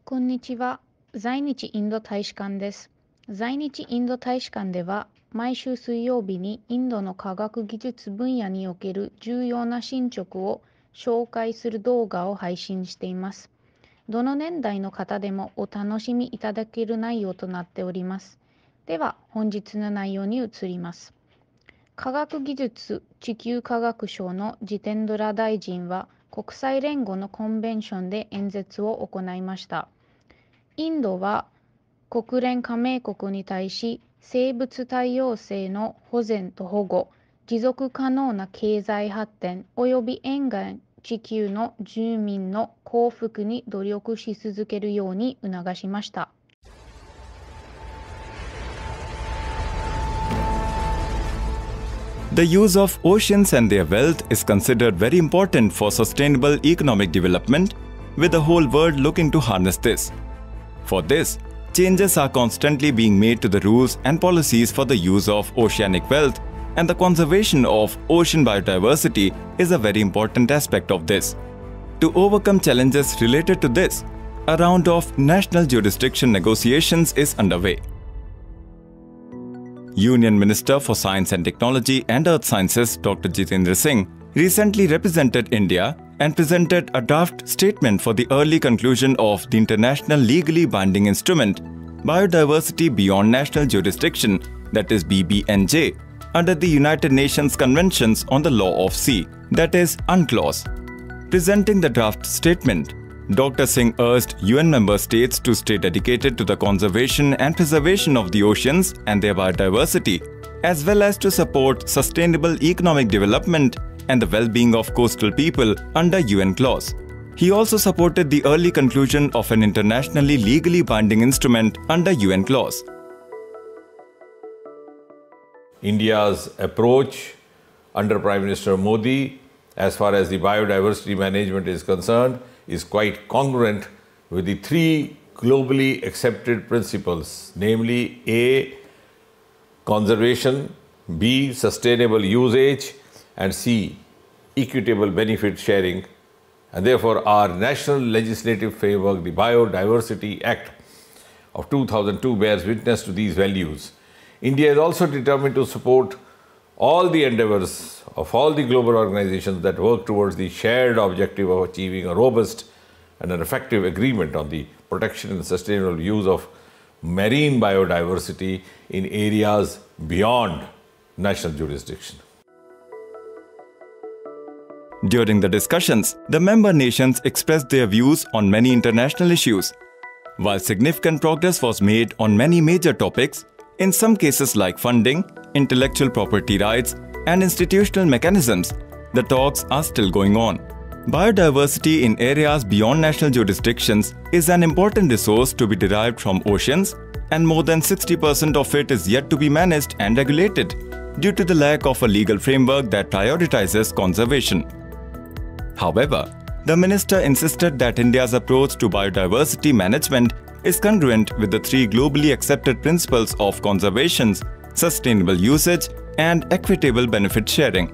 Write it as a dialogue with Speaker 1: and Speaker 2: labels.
Speaker 1: こんにちは。在日インド大使館です。在日インド大使館では、毎週水曜日にインドの科学技術分野における重要な進捗を紹介する動画を配信しています。どの年代の方でもお楽しみいただける内容となっております。では、本日の内容に移ります。科学技術地球科学省のジテンドラ大臣は、国際連合のコンベンションで演説を行いました。インドは国連加盟国に対し生物多様性の保全と保護、持続可能な経済発展及び沿岸地球の住民の幸福に努力し続けるように促しました。
Speaker 2: The use of oceans and their wealth is considered very important for sustainable economic development, with the whole world looking to harness this. For this, changes are constantly being made to the rules and policies for the use of oceanic wealth, and the conservation of ocean biodiversity is a very important aspect of this. To overcome challenges related to this, a round of national jurisdiction negotiations is underway. Union Minister for Science and Technology and Earth Sciences Dr. Jitendra Singh recently represented India and presented a draft statement for the early conclusion of the international legally binding instrument, Biodiversity Beyond National Jurisdiction, that is BBNJ, under the United Nations Conventions on the Law of Sea, that is UNCLOS. Presenting the draft statement, Dr. Singh urged UN member states to stay dedicated to the conservation and preservation of the oceans and their biodiversity, as well as to support sustainable economic development and the well-being of coastal people under UN clause. He also supported the early conclusion of an internationally legally binding instrument under UN clause.
Speaker 3: India's approach under Prime Minister Modi as far as the biodiversity management is concerned is quite congruent with the three globally accepted principles, namely A, conservation, B, sustainable usage, and C, equitable benefit sharing. And therefore, our national legislative framework, the Biodiversity Act of 2002, bears witness to these values. India is also determined to support all the endeavors of all the global organizations that work towards the shared objective of achieving a robust and an effective agreement on the protection and sustainable use of marine biodiversity in areas beyond national jurisdiction.
Speaker 2: During the discussions, the member nations expressed their views on many international issues. While significant progress was made on many major topics, in some cases like funding, intellectual property rights, and institutional mechanisms, the talks are still going on. Biodiversity in areas beyond national jurisdictions is an important resource to be derived from oceans, and more than 60% of it is yet to be managed and regulated due to the lack of a legal framework that prioritizes conservation. However, the minister insisted that India's approach to biodiversity management is congruent with the three globally accepted principles of conservation, sustainable usage, and equitable benefit sharing.